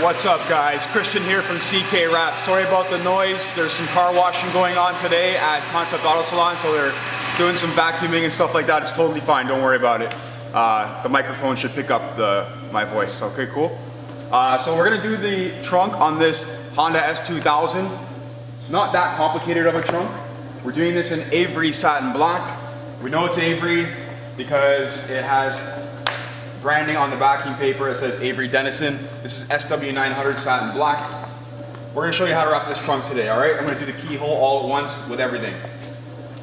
What's up, guys? Christian here from CK Wrap. Sorry about the noise. There's some car washing going on today at Concept Auto Salon, so they're doing some vacuuming and stuff like that. It's totally fine. Don't worry about it. The microphone should pick up my voice. Okay, cool. So we're gonna do the trunk on this Honda S2000. Not that complicated of a trunk. We're doing this in Avery satin black. We know it's Avery because it has branding on the backing paper. It says Avery Dennison. This is SW900 satin black. We're gonna show you how to wrap this trunk today, all right? I'm gonna do the keyhole all at once with everything.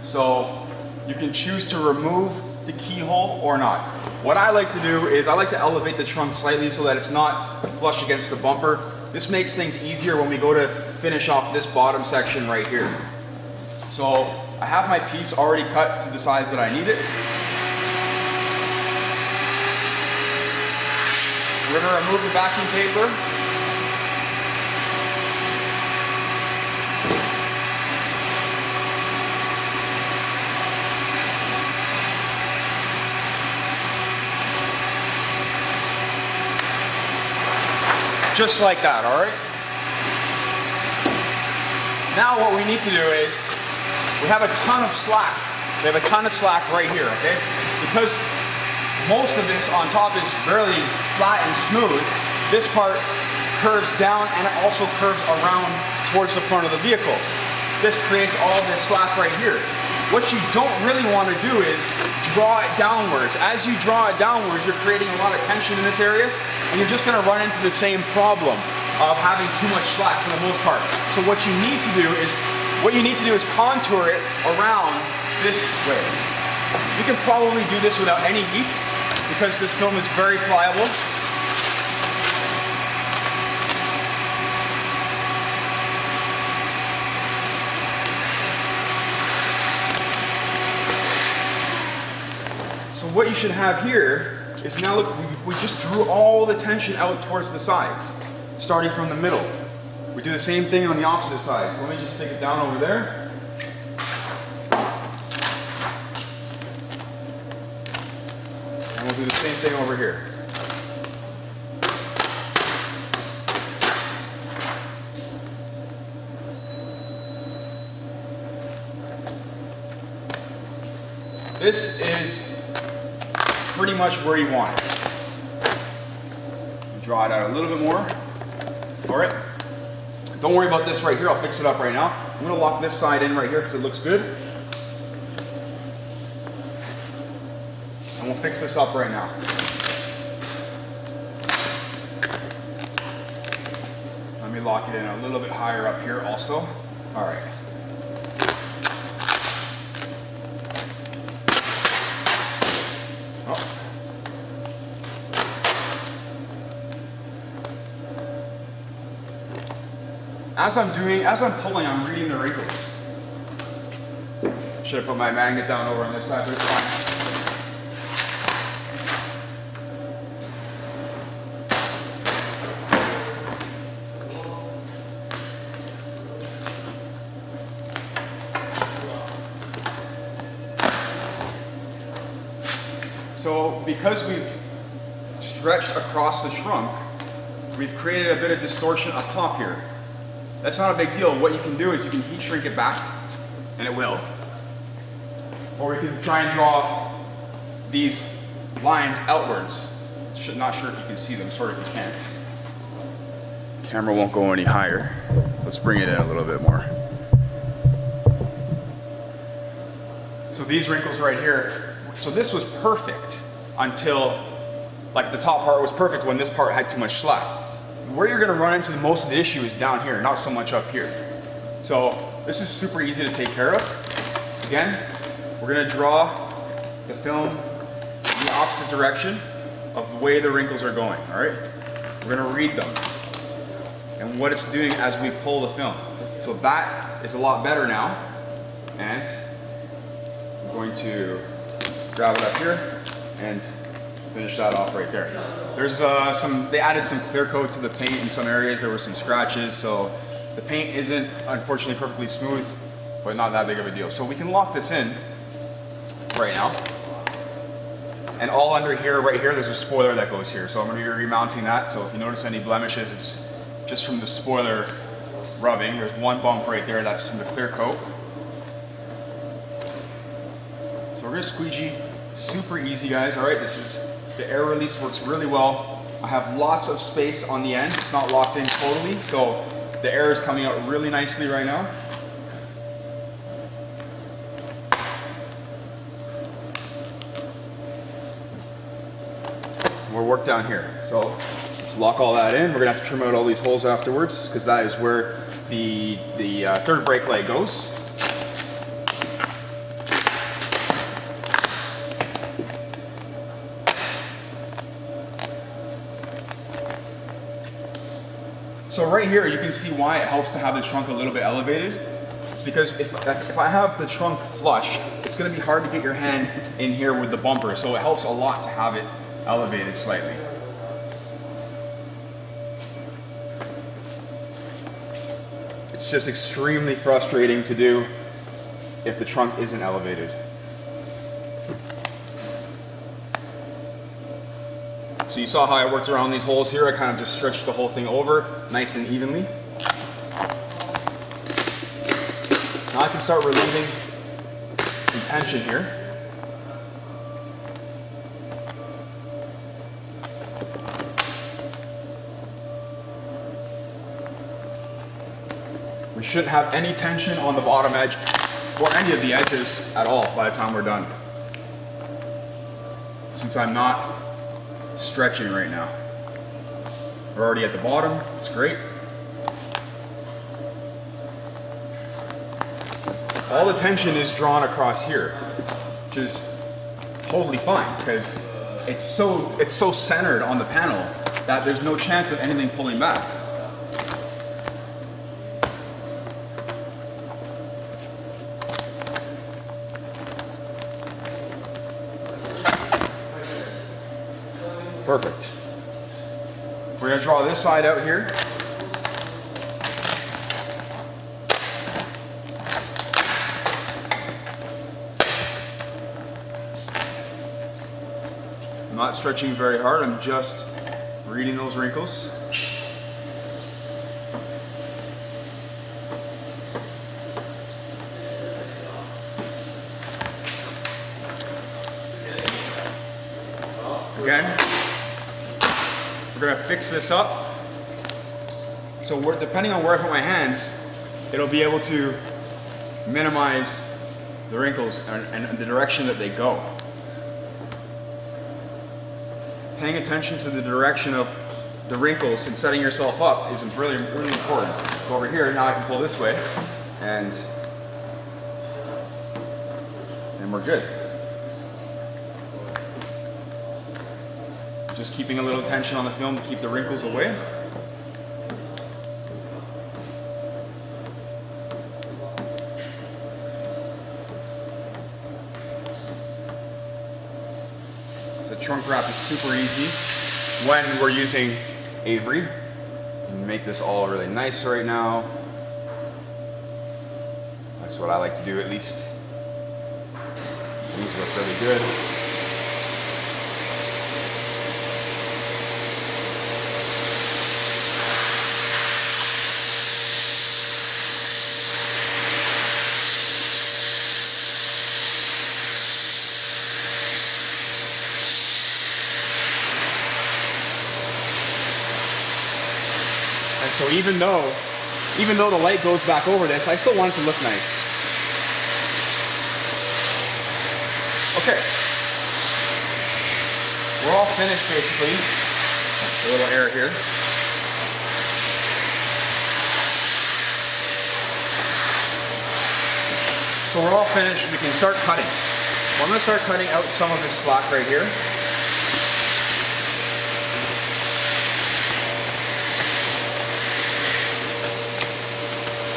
So you can choose to remove the keyhole or not. What I like to do is I like to elevate the trunk slightly so that it's not flush against the bumper. This makes things easier when we go to finish off this bottom section right here. So I have my piece already cut to the size that I need it. We're going to remove the backing paper. Just like that, all right? Now what we need to do is, we have a ton of slack. We have a ton of slack right here, okay? Because most of this on top is fairly flat and smooth, this part curves down and it also curves around towards the front of the vehicle. This creates all this slack right here. What you don't really want to do is draw it downwards. As you draw it downwards, you're creating a lot of tension in this area and you're just going to run into the same problem of having too much slack for the most part. So what you need to do is contour it around this way. You can probably do this without any heat because this film is very pliable. So what you should have here is, now look, we just drew all the tension out towards the sides, starting from the middle. We do the same thing on the opposite side. So let me just stick it down over there. And we'll do the same thing over here. This is pretty much where you want it. Draw it out a little bit more. All right. Don't worry about this right here. I'll fix it up right now. I'm going to lock this side in right here because it looks good. And we'll fix this up right now. Let me lock it in a little bit higher up here also. All right. Oh. As I'm pulling, I'm reading the wrinkles. Should have put my magnet down over on this side, but it's fine. So because we've stretched across the trunk, we've created a bit of distortion up top here. That's not a big deal. What you can do is you can heat shrink it back, and it will. Or we can try and draw these lines outwards. Not sure if you can see them, sort of you can't. Camera won't go any higher. Let's bring it in a little bit more. So these wrinkles right here, so this was perfect until, like, the top part was perfect when this part had too much slack. Where you're going to run into most of the issue is down here, not so much up here. So this is super easy to take care of. Again, we're going to draw the film in the opposite direction of the way the wrinkles are going, all right? We're going to read them and what it's doing as we pull the film. So that is a lot better now. And I'm going to grab it up here and finish that off right there. There's they added some clear coat to the paint in some areas. There were some scratches, so the paint isn't unfortunately perfectly smooth, but not that big of a deal. So we can lock this in right now. And all under here, right here, there's a spoiler that goes here. So I'm going to be remounting that. So if you notice any blemishes, it's just from the spoiler rubbing. There's one bump right there, that's from the clear coat. So we're gonna squeegee, super easy guys. All right, the air release works really well. I have lots of space on the end. It's not locked in totally, so the air is coming out really nicely right now. We're work down here. So let's lock all that in. We're gonna have to trim out all these holes afterwards because that is where the third brake light goes. So right here, you can see why it helps to have the trunk a little bit elevated. It's because if I have the trunk flush, it's gonna be hard to get your hand in here with the bumper. So it helps a lot to have it elevated slightly. It's just extremely frustrating to do if the trunk isn't elevated. So you saw how I worked around these holes here. I kind of just stretched the whole thing over nice and evenly. Now I can start relieving some tension here. We shouldn't have any tension on the bottom edge or any of the edges at all by the time we're done, since I'm not stretching right now. We're already at the bottom, it's great. All the tension is drawn across here, which is totally fine because it's so centered on the panel that there's no chance of anything pulling back. Perfect. We're going to draw this side out here. I'm not stretching very hard, I'm just reading those wrinkles. Again, we're going to fix this up. So depending on where I put my hands, it'll be able to minimize the wrinkles and the direction that they go. Paying attention to the direction of the wrinkles and setting yourself up is really, really important. So over here, now I can pull this way, and we're good. Just keeping a little tension on the film to keep the wrinkles away. The trunk wrap is super easy when we're using Avery. Make this all really nice right now. That's what I like to do at least. These look really good. So even though the light goes back over this, I still want it to look nice. Okay. We're all finished basically. A little air here. So we're all finished, we can start cutting. Well, I'm going to start cutting out some of this slack right here.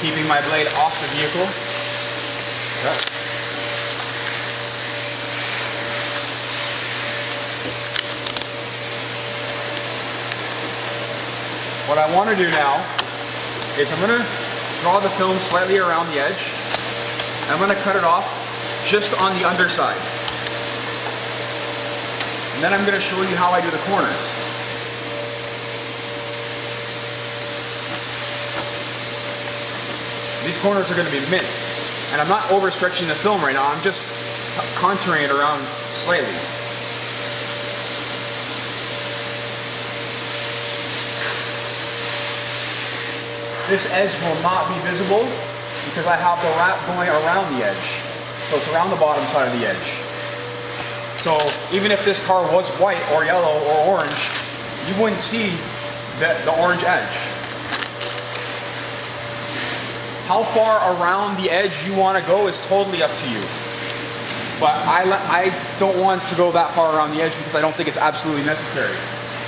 Keeping my blade off the vehicle. Okay. What I want to do now is I'm going to draw the film slightly around the edge. I'm going to cut it off just on the underside. And then I'm going to show you how I do the corners. These corners are going to be mint. And I'm not overstretching the film right now, I'm just contouring it around slightly. This edge will not be visible because I have the wrap going around the edge. So it's around the bottom side of the edge. So even if this car was white or yellow or orange, you wouldn't see the orange edge. How far around the edge you want to go is totally up to you. But I don't want to go that far around the edge because I don't think it's absolutely necessary.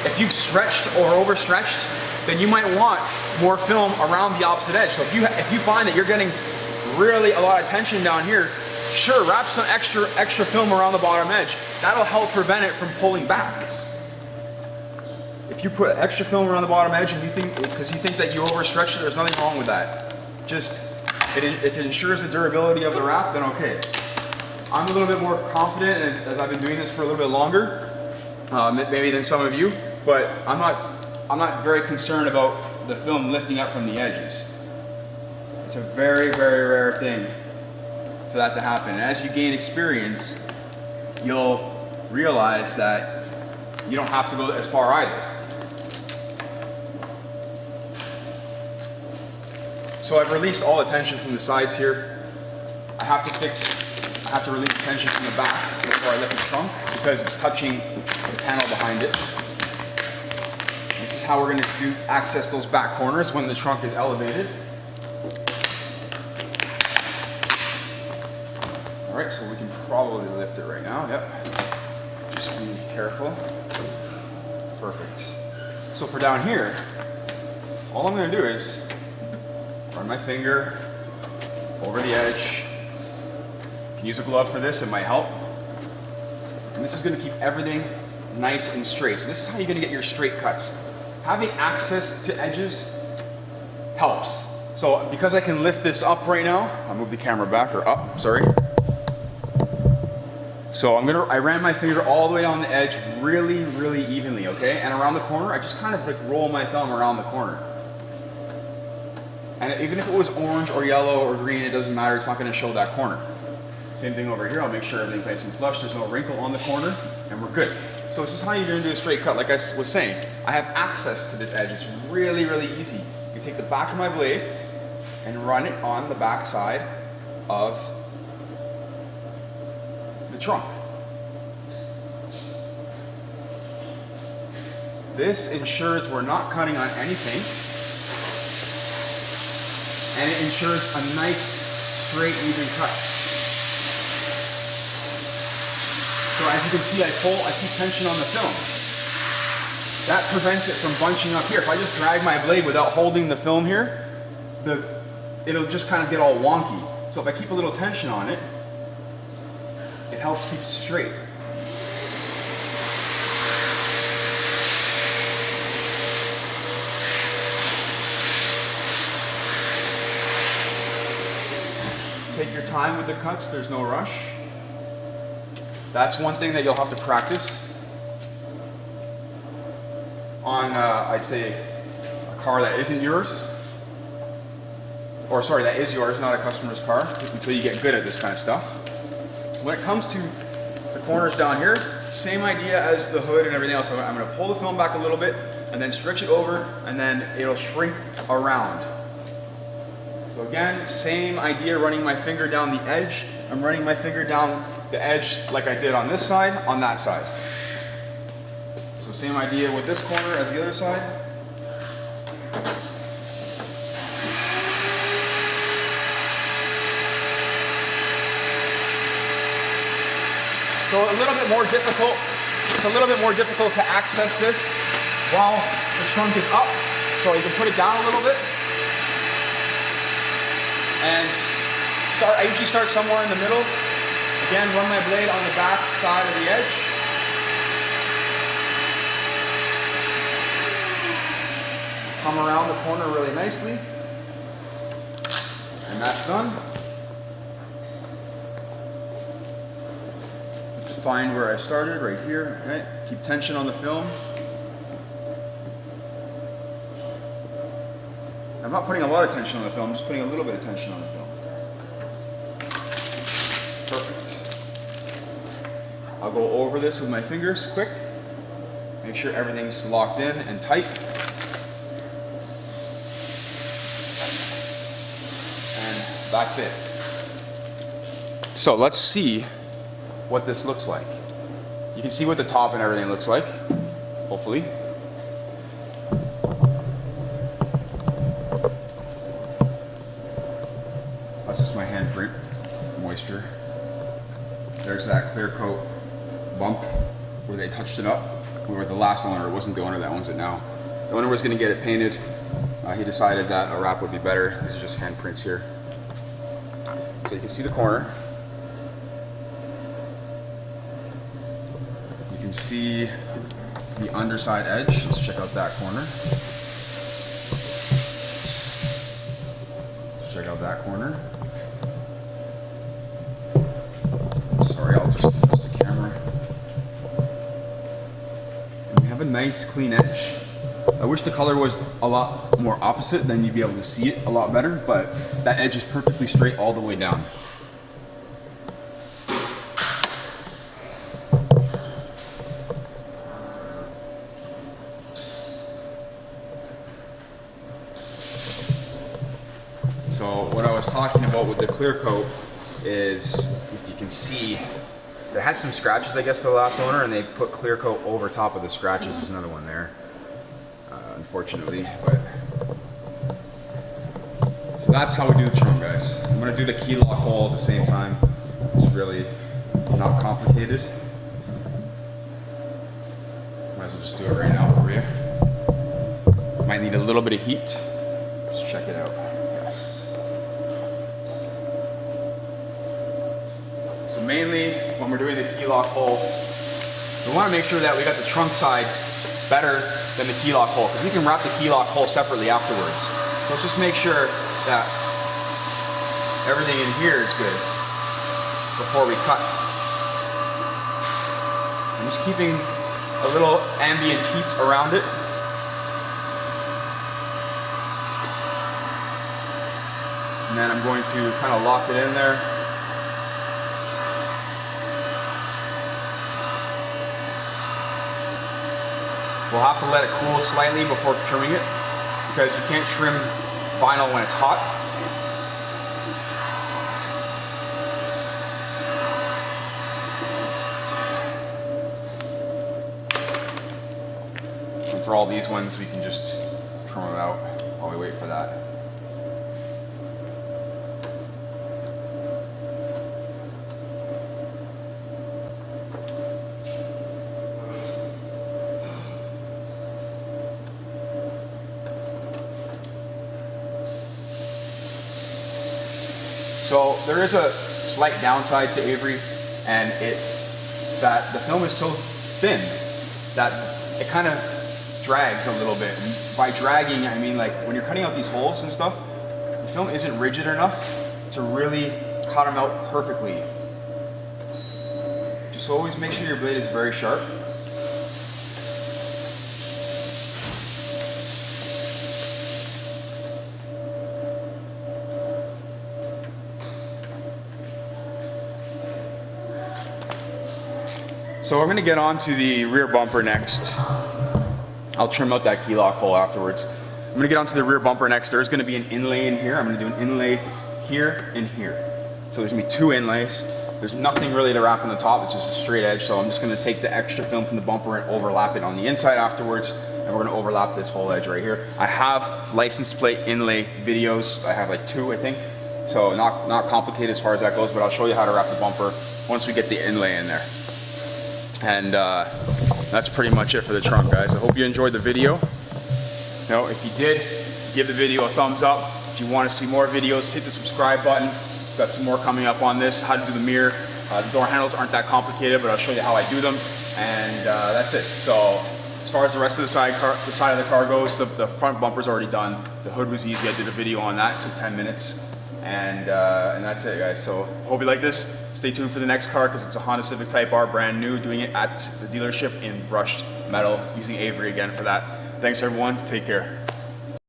If you've stretched or overstretched, then you might want more film around the opposite edge. So if you find that you're getting really a lot of tension down here, sure, wrap some extra film around the bottom edge. That'll help prevent it from pulling back. If you put extra film around the bottom edge and because you think that you overstretched it, there's nothing wrong with that. Just, if it ensures the durability of the wrap, then okay. I'm a little bit more confident as I've been doing this for a little bit longer, maybe than some of you, but I'm not very concerned about the film lifting up from the edges. It's a very, very rare thing for that to happen. And as you gain experience, you'll realize that you don't have to go as far either. So I've released all the tension from the sides here. I have to release the tension from the back before I lift the trunk because it's touching the panel behind it. This is how we're going to access those back corners when the trunk is elevated. All right, so we can probably lift it right now. Yep. Just be careful. Perfect. So for down here, all I'm going to do is run my finger over the edge. You can use a glove for this, it might help. And this is going to keep everything nice and straight. So this is how you're going to get your straight cuts. Having access to edges helps. So because I can lift this up right now, I'll move the camera back or up, sorry. So I ran my finger all the way down the edge really, really evenly, okay? And around the corner, I just kind of like roll my thumb around the corner. And even if it was orange or yellow or green, it doesn't matter, it's not going to show that corner. Same thing over here, I'll make sure everything's nice and flush, there's no wrinkle on the corner, and we're good. So this is how you're going to do a straight cut. Like I was saying, I have access to this edge. It's really, really easy. You take the back of my blade and run it on the back side of the trunk. This ensures we're not cutting on any paint, and it ensures a nice, straight, even cut. So as you can see, I keep tension on the film. That prevents it from bunching up here. If I just drag my blade without holding the film here, it'll just kind of get all wonky. So if I keep a little tension on it, it helps keep it straight. Take your time with the cuts, there's no rush. That's one thing that you'll have to practice on, I'd say, a car that isn't yours. Or sorry, that is yours, not a customer's car, until you get good at this kind of stuff. When it comes to the corners down here, same idea as the hood and everything else. I'm going to pull the film back a little bit and then stretch it over, and then it'll shrink around. So again, same idea, running my finger down the edge. I'm running my finger down the edge like I did on this side, on that side. So same idea with this corner as the other side. So a little bit more difficult, it's a little bit more difficult to access this while the trunk is up. So you can put it down a little bit. And I usually start somewhere in the middle. Again, run my blade on the back side of the edge. Come around the corner really nicely. And that's done. Let's find where I started, right here. Okay. Keep tension on the film. And I'm not putting a lot of tension on the film, I'm just putting a little bit of tension on the film. Perfect. I'll go over this with my fingers quick. Make sure everything's locked in and tight. And that's it. So let's see what this looks like. You can see what the top and everything looks like, hopefully. That's just my handprint, moisture. There's that clear coat bump where they touched it up. We were the last owner, it wasn't the owner that owns it now. The owner was gonna get it painted. He decided that a wrap would be better. These are just handprints here. So you can see the corner. You can see the underside edge. Let's check out that corner. Let's check out that corner. Sorry, I'll just adjust the camera. And we have a nice clean edge. I wish the color was a lot more opposite, then you'd be able to see it a lot better, but that edge is perfectly straight all the way down. So what I was talking about with the clear coat is, if you can see, they had some scratches, I guess, to the last owner, and they put clear coat over top of the scratches. There's another one there, unfortunately. But so that's how we do the trunk, guys. I'm gonna do the key lock hole at the same time. It's really not complicated. Might as well just do it right now for you. Might need a little bit of heat. Let's check it out. Yes. So mainly, when we're doing the key lock hole, we want to make sure that we got the trunk side better than the key lock hole, because we can wrap the key lock hole separately afterwards. So let's just make sure that everything in here is good before we cut. I'm just keeping a little ambient heat around it. And then I'm going to kind of lock it in there. We'll have to let it cool slightly before trimming it, because you can't trim vinyl when it's hot. And for all these ones, we can just trim them out while we wait for that. So there is a slight downside to Avery, and it's that the film is so thin that it kind of drags a little bit. And by dragging, I mean like when you're cutting out these holes and stuff, the film isn't rigid enough to really cut them out perfectly. Just always make sure your blade is very sharp. So we're going to get on to the rear bumper next. I'll trim out that key lock hole afterwards. I'm going to get onto the rear bumper next. There's going to be an inlay in here. I'm going to do an inlay here and here. So there's going to be two inlays. There's nothing really to wrap on the top. It's just a straight edge. So I'm just going to take the extra film from the bumper and overlap it on the inside afterwards. And we're going to overlap this whole edge right here. I have license plate inlay videos. I have like 2, I think. So not complicated as far as that goes, but I'll show you how to wrap the bumper once we get the inlay in there. And that's pretty much it for the trunk, guys. I hope you enjoyed the video. If you did, give the video a thumbs up. If you want to see more videos, hit the subscribe button. Got some more coming up on this, how to do the mirror. The door handles aren't that complicated, but I'll show you how I do them. And that's it. So as far as the rest of the side of the car goes, the front bumper's already done. The hood was easy. I did a video on that. It took 10 minutes. And that's it, guys. So hope you like this. Stay tuned for the next car, because it's a Honda Civic Type R, brand new, doing it at the dealership in brushed metal, using Avery again for that. Thanks everyone, take care.